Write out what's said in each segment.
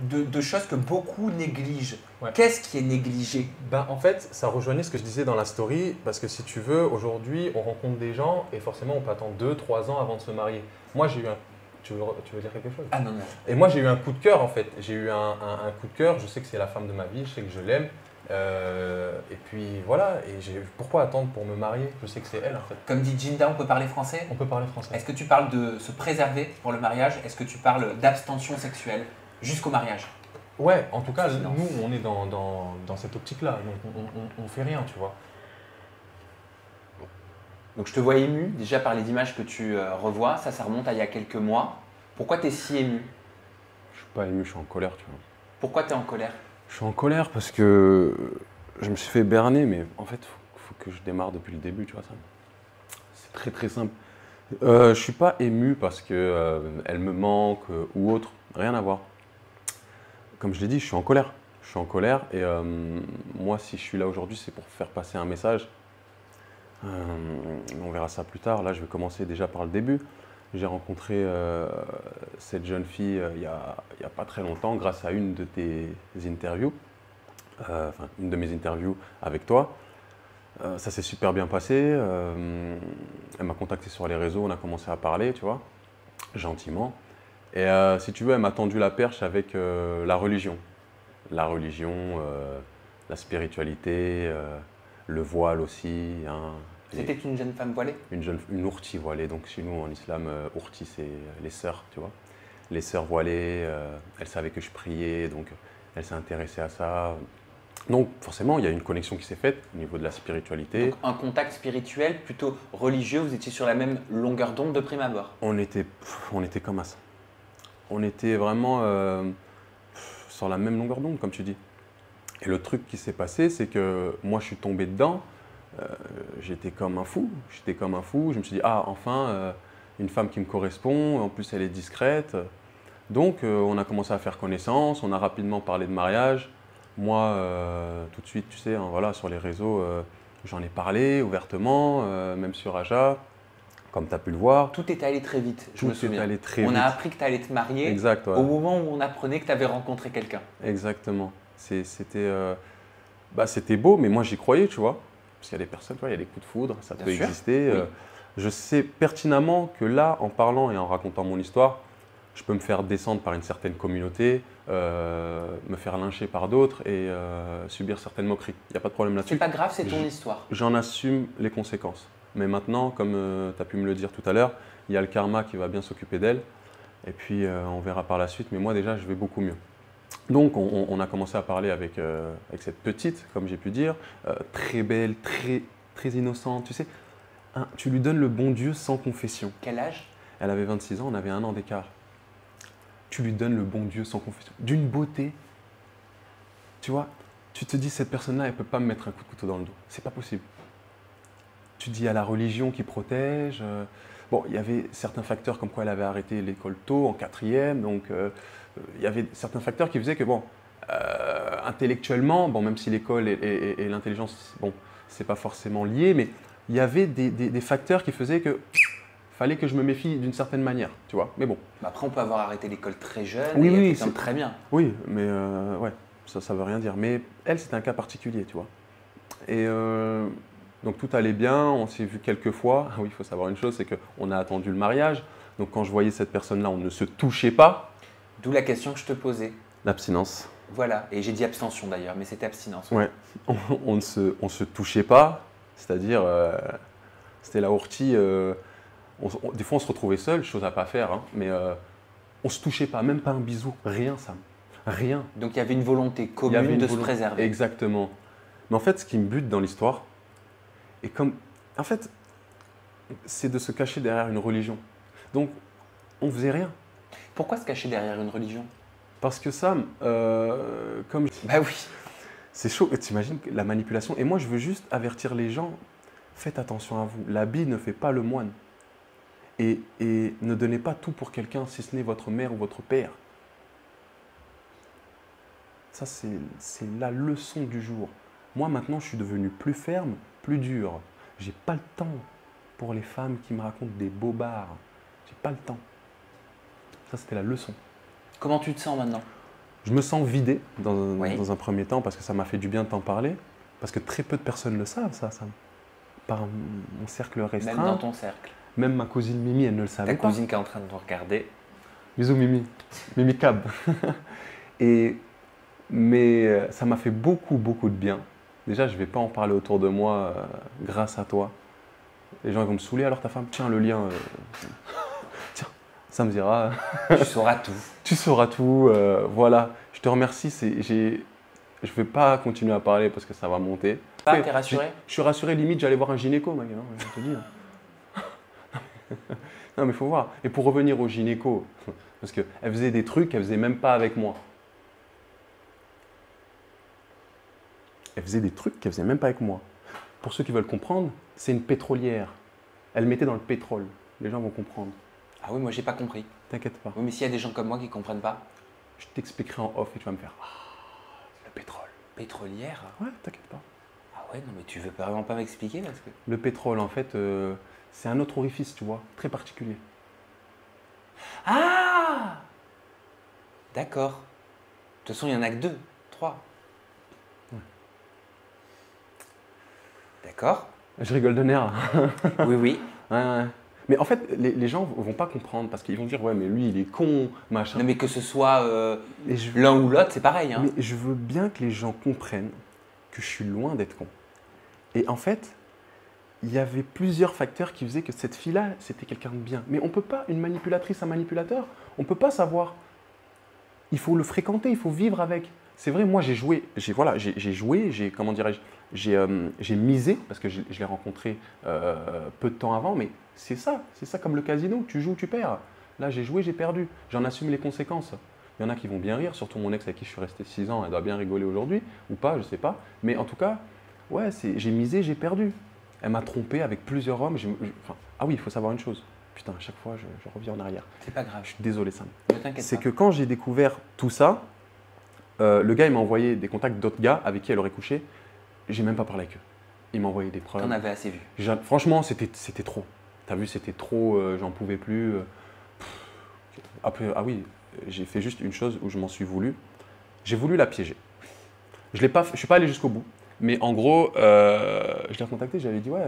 de choses que beaucoup négligent. Ouais. Qu'est-ce qui est négligé? Ben, en fait, ça rejoignait ce que je disais dans la story, parce que si tu veux, aujourd'hui, on rencontre des gens et forcément, on peut attendre 2, 3 ans avant de se marier. Moi, j'ai eu un... tu veux dire quelque chose? Ah non, non. Et moi, j'ai eu un coup de cœur, en fait. J'ai eu un coup de cœur, je sais que c'est la femme de ma vie, je sais que je l'aime. Et puis, voilà. Et pourquoi attendre pour me marier? Je sais que c'est elle, en fait. Comme dit Jinda, on peut parler français? On peut parler français. Est-ce que tu parles de se préserver pour le mariage? Est-ce que tu parles d'abstention sexuelle jusqu'au mariage? Ouais, en tout cas, Silence. nous, on est dans cette optique-là. Donc, on fait rien, tu vois. Donc je te vois ému déjà par les images que tu revois. Ça remonte à il y a quelques mois. Pourquoi tu es si ému? Je suis pas ému, je suis en colère, tu vois. Pourquoi tu es en colère? Je suis en colère parce que je me suis fait berner, mais en fait, faut que je démarre depuis le début, tu vois ça. C'est très très simple. Je suis pas ému parce que elle me manque ou autre, rien à voir. Comme je l'ai dit, je suis en colère. Je suis en colère et moi, si je suis là aujourd'hui, c'est pour faire passer un message. On verra ça plus tard. Là, je vais commencer déjà par le début. J'ai rencontré cette jeune fille il y a pas très longtemps grâce à une de tes interviews, enfin une de mes interviews avec toi. Ça s'est super bien passé. Elle m'a contacté sur les réseaux, on a commencé à parler, tu vois, gentiment. Et si tu veux, elle m'a tendu la perche avec la religion. La religion, la spiritualité, le voile aussi. Hein. C'était une jeune femme voilée? Une ourti voilée. Donc chez nous en islam, ourti c'est les sœurs, tu vois. Les sœurs voilées, elle savait que je priais, donc elle s'est intéressée à ça. Donc forcément, il y a une connexion qui s'est faite au niveau de la spiritualité. Donc un contact spirituel plutôt religieux, vous étiez sur la même longueur d'onde de prime abord? On était comme ça. On était vraiment sur la même longueur d'onde, comme tu dis. Et le truc qui s'est passé, c'est que moi je suis tombé dedans. J'étais comme un fou. Je me suis dit, ah, enfin, une femme qui me correspond, en plus elle est discrète. Donc, on a commencé à faire connaissance, on a rapidement parlé de mariage. Moi, tout de suite, tu sais, hein, voilà, sur les réseaux, j'en ai parlé ouvertement, même sur Aja, comme tu as pu le voir. Tout est allé très vite, je me Tout est souviens. allé très On vite. a appris que tu allais te marier Exact, ouais. au moment où on apprenait que tu avais rencontré quelqu'un. Exactement. C'était beau, mais moi j'y croyais, tu vois. Parce qu'il y a des personnes, tu vois, il y a des coups de foudre, ça Bien peut sûr, exister. oui. Je sais pertinemment que là, en parlant et en racontant mon histoire, je peux me faire descendre par une certaine communauté, me faire lyncher par d'autres et subir certaines moqueries. Il n'y a pas de problème C'est là-dessus. pas grave, c'est ton histoire. J'en assume les conséquences. Mais maintenant, comme tu as pu me le dire tout à l'heure, il y a le karma qui va bien s'occuper d'elle. Et puis, on verra par la suite. Mais moi, déjà, je vais beaucoup mieux. Donc, on a commencé à parler avec cette petite, comme j'ai pu dire, très belle, très, très innocente. Tu sais, tu lui donnes le bon Dieu sans confession. Quel âge? Elle avait 26 ans, on avait 1 an d'écart. Tu lui donnes le bon Dieu sans confession. D'une beauté. Tu vois, tu te dis, cette personne-là, elle ne peut pas me mettre un coup de couteau dans le dos. C'est pas possible. Tu dis, à la religion qui protège. Bon, il y avait certains facteurs comme quoi elle avait arrêté l'école tôt, en 4e. Donc, il y avait certains facteurs qui faisaient que, bon, intellectuellement, bon, même si l'école et l'intelligence, bon, c'est pas forcément lié, mais il y avait des facteurs qui faisaient que fallait que je me méfie d'une certaine manière, tu vois. Mais bon. Après, on peut avoir arrêté l'école très jeune Oui, et oui, être quelqu'un de très bien. Oui, mais ouais, ça veut rien dire. Mais elle, c'était un cas particulier, tu vois. Et donc tout allait bien, on s'est vu quelques fois. Ah oui, il faut savoir une chose, c'est qu'on a attendu le mariage. Donc quand je voyais cette personne-là, on ne se touchait pas. D'où la question que je te posais. L'abstinence. Voilà, et j'ai dit abstention d'ailleurs, mais c'était abstinence. Ouais, on ne se touchait pas, c'est-à-dire, c'était la ortie. Des fois, on se retrouvait seul, chose à pas faire, hein, mais on se touchait pas, même pas un bisou, rien, Sam. Rien. Donc il y avait une volonté Il y commune avait une de se volonté- préserver. Exactement. Mais en fait, ce qui me bute dans l'histoire, et comme, en fait, c'est de se cacher derrière une religion. Donc, on faisait rien. Pourquoi se cacher derrière une religion? Parce que Sam, comme Bah oui. c'est chaud, t'imagines la manipulation. Et moi, je veux juste avertir les gens, faites attention à vous. L'habit ne fait pas le moine. Et ne donnez pas tout pour quelqu'un, si ce n'est votre mère ou votre père. Ça, c'est la leçon du jour. Moi, maintenant, je suis devenu plus ferme, plus dur. J'ai pas le temps pour les femmes qui me racontent des bobards. J'ai pas le temps. Ça, c'était la leçon. Comment tu te sens maintenant? Je me sens vidé Oui. dans un premier temps parce que ça m'a fait du bien de t'en parler. Parce que très peu de personnes le savent, ça. Par mon cercle restreint. Même dans ton cercle. Même ma cousine Mimi, elle ne le Ta savait pas. cousine qui est en train de nous regarder. Bisous Mimi. Mimi Cab. Mais ça m'a fait beaucoup, beaucoup de bien. Déjà, je ne vais pas en parler autour de moi grâce à toi. Les gens ils vont me saouler, alors ta femme, tiens le lien. Tiens, ça me dira. Tu sauras tout. Tu sauras tout. Voilà, je te remercie. Je ne vais pas continuer à parler parce que ça va monter. Pas, Ouais, t'es rassuré? Je suis rassuré, limite, j'allais voir un gynéco, mec, hein, je te dis. Non, mais il faut voir. Et pour revenir au gynéco, parce qu'elle faisait des trucs qu'elle faisait même pas avec moi. Elle faisait des trucs qu'elle faisait même pas avec moi. Pour ceux qui veulent comprendre, c'est une pétrolière. Elle mettait dans le pétrole. Les gens vont comprendre. Ah oui, moi j'ai pas compris. T'inquiète pas. Oui, mais s'il y a des gens comme moi qui comprennent pas. Je t'expliquerai en off et tu vas me faire. Ah, le pétrole. Pétrolière? Ouais, t'inquiète pas. Ah ouais, non mais tu veux vraiment pas m'expliquer parce que. Le pétrole, en fait, c'est un autre orifice, tu vois, très particulier. Ah! D'accord. De toute façon, il y en a que 2, 3. Ouais. D'accord. Je rigole de nerfs. Oui, oui. Ouais. Mais en fait, les gens vont pas comprendre parce qu'ils vont dire ouais, mais lui, il est con, machin. Non mais que ce soit Et je, l'un ou l'autre, c'est pareil. Hein. mais je veux bien que les gens comprennent que je suis loin d'être con. Et en fait, il y avait plusieurs facteurs qui faisaient que cette fille-là, c'était quelqu'un de bien. Mais on ne peut pas, une manipulatrice, un manipulateur, on ne peut pas savoir. Il faut le fréquenter, il faut vivre avec. C'est vrai, moi j'ai joué, comment dirais-je, j'ai misé, parce que je l'ai rencontré peu de temps avant, mais c'est ça comme le casino, tu joues, tu perds. Là j'ai joué, j'ai perdu, j'en assume les conséquences. Il y en a qui vont bien rire, surtout mon ex avec qui je suis resté 6 ans, elle doit bien rigoler aujourd'hui, ou pas, je ne sais pas. Mais en tout cas, ouais, j'ai misé, j'ai perdu. Elle m'a trompé avec plusieurs hommes. Ah oui, il faut savoir une chose. Putain, à chaque fois, je reviens en arrière. C'est pas grave. Je suis désolé, Sam. Ne t'inquiète C'est pas. que quand j'ai découvert tout ça, le gars, il m'a envoyé des contacts d'autres gars avec qui elle aurait couché. J'ai même pas parlé avec eux. Il m'a envoyé des preuves. T'en avais assez vu. Franchement, c'était trop. T'as vu, c'était trop, j'en pouvais plus. Après, ah oui, j'ai fait juste une chose où je m'en suis voulu. J'ai voulu la piéger. Je ne suis pas allé jusqu'au bout. Mais en gros, je l'ai recontacté, j'avais dit, ouais,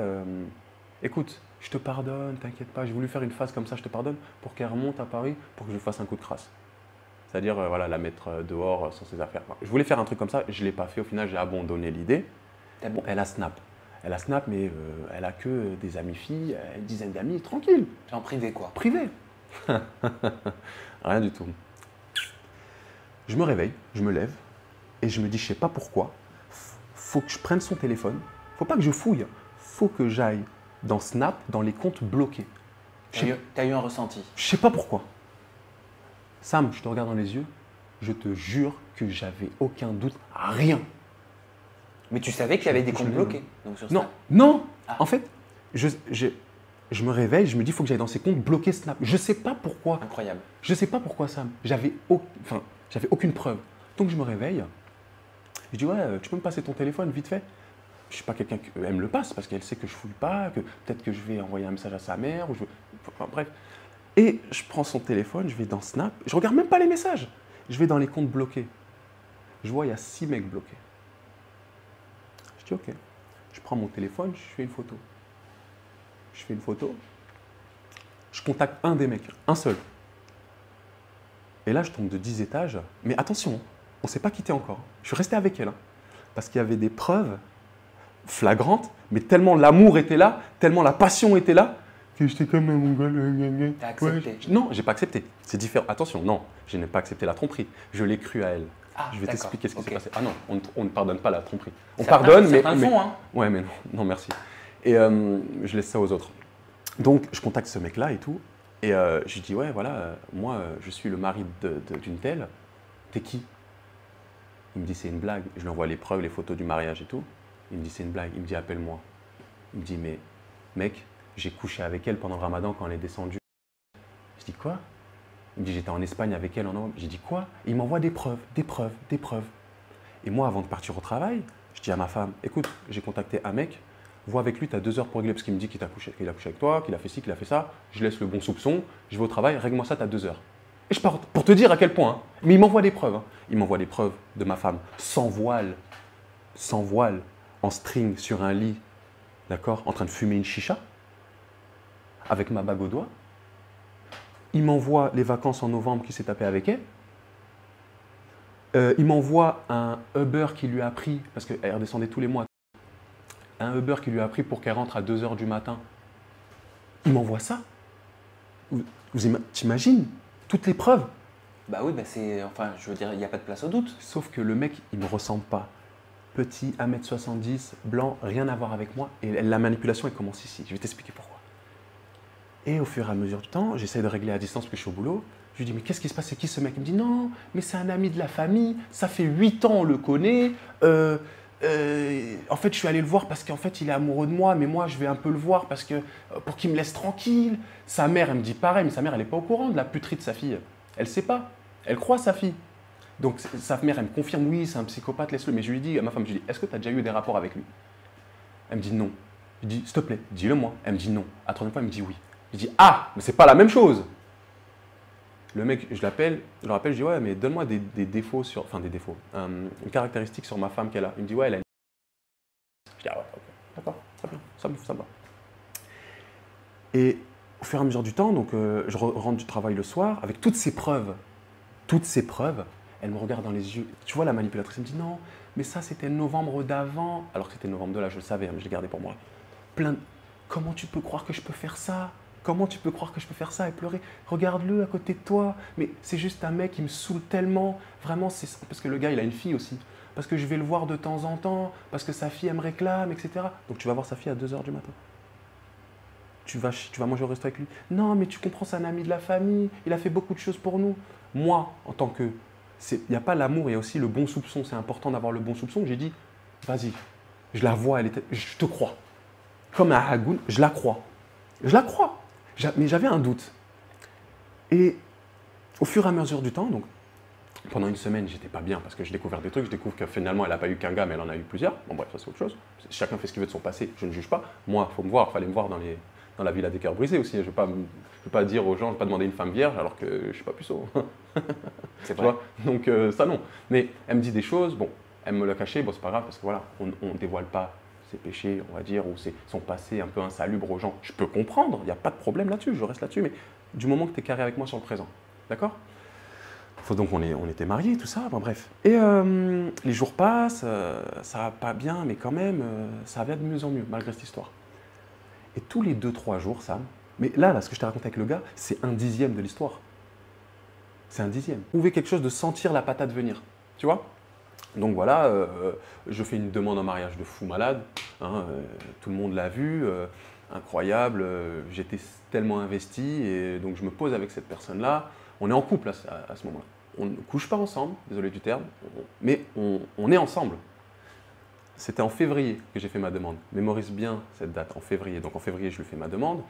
écoute, je te pardonne, t'inquiète pas, j'ai voulu faire une phase comme ça, je te pardonne, pour qu'elle remonte à Paris, pour que je fasse un coup de crasse. C'est-à-dire, voilà, la mettre dehors sans ses affaires. Je voulais faire un truc comme ça, je ne l'ai pas fait, au final, j'ai abandonné l'idée. Bon. Elle a Snap. Mais elle a que des amis filles, une dizaine d'amis, tranquille. C'est en privé quoi. Privé. Rien du tout. Je me réveille, je me lève, et je me dis, je ne sais pas pourquoi, faut que je prenne son téléphone, faut pas que je fouille, faut que j'aille dans Snap, dans les comptes bloqués. T'as eu un ressenti. Je sais pas pourquoi. Sam, je te regarde dans les yeux, je te jure que j'avais aucun doute, rien. Mais tu savais qu'il y avait des comptes bloqués donc sur Non, Snap. non. Ah. En fait, je me réveille, je me dis, il faut que j'aille dans ces comptes bloqués Snap. Je sais pas pourquoi. Incroyable. Je sais pas pourquoi, Sam. J'avais aucune preuve. Donc je me réveille. Je dis, ouais, tu peux me passer ton téléphone vite fait? Je ne suis pas quelqu'un qui elle me le passe parce qu'elle sait que je ne fouille pas, que peut-être que je vais envoyer un message à sa mère. Enfin, bref. Et je prends son téléphone, je vais dans Snap. Je ne regarde même pas les messages. Je vais dans les comptes bloqués. Je vois, il y a 6 mecs bloqués. Je dis, ok. Je prends mon téléphone, je fais une photo. Je fais une photo. Je contacte un des mecs, un seul. Et là, je tombe de 10 étages. Mais attention, on ne s'est pas quitté encore. Je suis resté avec elle. Hein, parce qu'il y avait des preuves flagrantes, mais tellement l'amour était là, tellement la passion était là, que j'étais comme un mongol. T'as accepté? Ouais, non, j'ai pas accepté. C'est différent. Attention, non, je n'ai pas accepté la tromperie. Je l'ai cru à elle. Ah, je vais d'accord. t'expliquer ce qui Ok. s'est passé. Ah non, on ne pardonne pas la tromperie. On Certains- pardonne, mais. certains le font, hein. Ouais, mais non, non, merci. Et je laisse ça aux autres. Donc, je contacte ce mec-là et tout. Et je lui dis, ouais, voilà, moi, je suis le mari d'une telle. T'es qui? Il me dit, c'est une blague. Je lui envoie les preuves, les photos du mariage et tout. Il me dit, c'est une blague. Il me dit, appelle-moi. Il me dit, mais mec, j'ai couché avec elle pendant le ramadan quand elle est descendue. Je dis, quoi? Il me dit, j'étais en Espagne avec elle en novembre. J'ai dit, quoi? Et il m'envoie des preuves, des preuves, des preuves. Et moi, avant de partir au travail, je dis à ma femme, écoute, j'ai contacté un mec, vois avec lui, tu as 2 heures pour régler parce qu'il me dit qu'il a couché avec toi, qu'il a fait ci, qu'il a fait ça. Je laisse le bon soupçon, je vais au travail, règle-moi ça, tu as 2 heures. Et je pars pour te dire à quel point. Hein. Mais il m'envoie des preuves. Hein. Il m'envoie des preuves de ma femme sans voile, en string sur un lit, d'accord, en train de fumer une chicha, avec ma bague au doigt. Il m'envoie les vacances en novembre qu'il s'est tapé avec elle. Il m'envoie un Uber qui lui a pris, parce qu'elle redescendait tous les mois, un Uber qui lui a pris pour qu'elle rentre à 2 h du matin. Il m'envoie ça. T'imagines toutes les preuves? Bah oui, bah enfin, je veux dire, il n'y a pas de place au doute. Sauf que le mec, il ne me ressemble pas. Petit, 1m70, blanc, rien à voir avec moi. Et la manipulation, elle commence ici. Je vais t'expliquer pourquoi. Et au fur et à mesure du temps, j'essaie de régler à distance parce que je suis au boulot. Je lui dis, mais qu'est-ce qui se passe? C'est qui ce mec? Il me dit, non, mais c'est un ami de la famille. Ça fait 8 ans, on le connaît. En fait, je suis allé le voir parce qu'en fait, il est amoureux de moi. Mais moi, je vais un peu le voir parce que, pour qu'il me laisse tranquille. Sa mère, elle me dit pareil. Mais sa mère, elle n'est pas au courant de la puterie de sa fille. Elle ne sait pas. Elle croit sa fille. Donc, sa mère, elle me confirme, oui, c'est un psychopathe, laisse-le. Mais je lui dis à ma femme, je lui dis, est-ce que tu as déjà eu des rapports avec lui? Elle me dit non. Je lui dis, s'il te plaît, dis-le-moi. Elle me dit non. À la troisième fois, elle me dit oui. Je dis, ah, mais c'est pas la même chose. Le mec, je l'appelle, je le rappelle, je dis, ouais, mais donne-moi des défauts sur. Enfin, des défauts. Une caractéristique sur ma femme qu'elle a. Il me dit, ouais, elle a une. Je dis, ah ouais, ok, d'accord, très bien, ça me va. Et au fur et à mesure du temps, donc, je rentre du travail le soir, avec toutes ces preuves, elle me regarde dans les yeux. Tu vois, la manipulatrice, elle me dit, non, mais ça, c'était novembre d'avant. Alors que c'était novembre de là, je le savais, mais je l'ai gardé pour moi. Comment tu peux croire que je peux faire ça? Comment tu peux croire que je peux faire ça et pleurer? Regarde-le à côté de toi. Mais c'est juste un mec qui me saoule tellement. Vraiment, c'est parce que le gars, il a une fille aussi. Parce que je vais le voir de temps en temps. Parce que sa fille, elle me réclame, etc. Donc tu vas voir sa fille à 2 h du matin. Tu vas manger au resto avec lui. Non, mais tu comprends, c'est un ami de la famille. Il a fait beaucoup de choses pour nous. Moi, en tant que... Il n'y a pas l'amour, il y a aussi le bon soupçon. C'est important d'avoir le bon soupçon. J'ai dit, vas-y, je la vois, je te crois. Comme un Hagoun, je la crois. Je la crois. Mais j'avais un doute. Et au fur et à mesure du temps, donc, pendant une semaine, j'étais pas bien parce que je découvre des trucs. Je découvre que finalement, elle n'a pas eu qu'un gars, mais elle en a eu plusieurs. Bon, bref, ça c'est autre chose. Chacun fait ce qu'il veut de son passé. Je ne juge pas. Moi, il faut me voir. Il fallait me voir dans la villa des cœurs brisés aussi. Je ne vais pas dire aux gens, je ne vais pas demander une femme vierge alors que je ne suis pas puceau. C'est vrai. Donc, ça non. Mais elle me dit des choses. Bon, elle me l'a caché. Bon, c'est pas grave parce que voilà, on ne dévoile pas ses péchés, on va dire, ou son passé un peu insalubre aux gens. Je peux comprendre, il n'y a pas de problème là-dessus, je reste là-dessus, mais du moment que tu es carré avec moi sur le présent. D'accord? Donc on était mariés, tout ça, bon, bref. Et les jours passent, ça va pas bien, mais quand même, ça va de mieux en mieux, malgré cette histoire. Et tous les 2-3 jours, Sam, mais là, ce que je t'ai raconté avec le gars, c'est 1/10 de l'histoire. C'est 1/10. Trouver quelque chose de sentir la patate venir, tu vois? Donc voilà, je fais une demande en mariage de fou malade, hein, tout le monde l'a vu, incroyable, j'étais tellement investi et donc je me pose avec cette personne-là. On est en couple à ce moment-là. On ne couche pas ensemble, désolé du terme, mais on est ensemble. C'était en février que j'ai fait ma demande. Mémorise bien cette date, en février. Donc en février, je lui fais ma demande.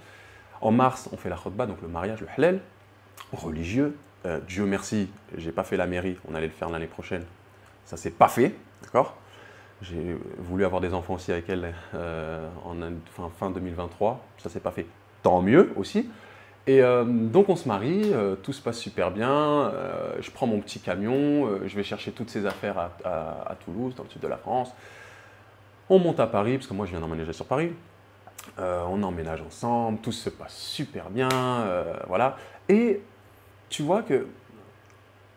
En mars, on fait la khotba, donc le mariage, le halal, religieux. Dieu merci, je n'ai pas fait la mairie, on allait le faire l'année prochaine. Ça ne s'est pas fait, d'accord? J'ai voulu avoir des enfants aussi avec elle fin 2023. Ça ne s'est pas fait. Tant mieux aussi. Et donc on se marie, tout se passe super bien. Je prends mon petit camion, je vais chercher toutes ces affaires à Toulouse, dans le sud de la France. On monte à Paris, parce que moi je viens d'emménager sur Paris. On emménage ensemble, tout se passe super bien, voilà. Et tu vois que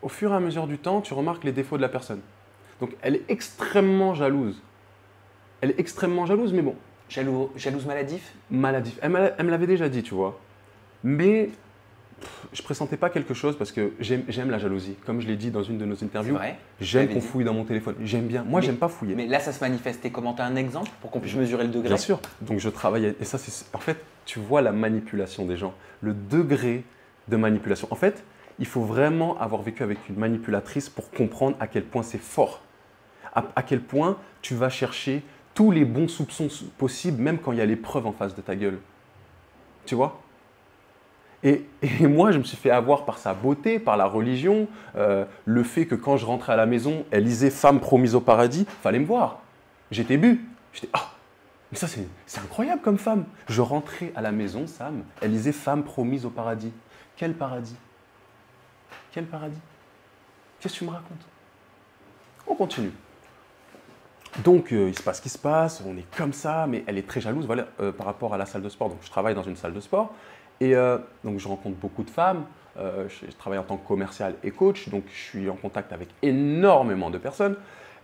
au fur et à mesure du temps, tu remarques les défauts de la personne. Donc, elle est extrêmement jalouse. Elle est extrêmement jalouse, mais bon. Jalouse maladif? Maladif. Elle me l'avait déjà dit, tu vois. Mais je ne pressentais pas quelque chose parce que j'aime la jalousie. Comme je l'ai dit dans une de nos interviews, j'aime qu'on fouille dans mon téléphone. J'aime bien. Moi, j'aime pas fouiller. Mais là, ça se manifestait comment? Tu as un exemple pour qu'on puisse mesurer le degré? Bien sûr. Donc, je travaille. Et ça, c'est. En fait, tu vois la manipulation des gens. Le degré de manipulation. En fait, il faut vraiment avoir vécu avec une manipulatrice pour comprendre à quel point c'est fort. À quel point tu vas chercher tous les bons soupçons possibles, même quand il y a les preuves en face de ta gueule. Tu vois? Et moi, je me suis fait avoir par sa beauté, par la religion, le fait que quand je rentrais à la maison, elle lisait « Femme promise au paradis », fallait me voir. J'étais bu. J'étais « Ah, mais ça, c'est incroyable comme femme ». Je rentrais à la maison, Sam, elle lisait « Femme promise au paradis ». Quel paradis? Quel paradis? Qu'est-ce que tu me racontes? On continue. Donc, il se passe ce qui se passe, on est comme ça, mais elle est très jalouse voilà, par rapport à la salle de sport. Donc, je travaille dans une salle de sport et donc je rencontre beaucoup de femmes. Je travaille en tant que commercial et coach, donc je suis en contact avec énormément de personnes.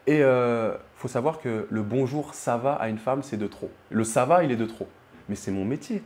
Et il faut savoir que le bonjour, ça va à une femme, c'est de trop. Le ça va, il est de trop. Mais c'est mon métier.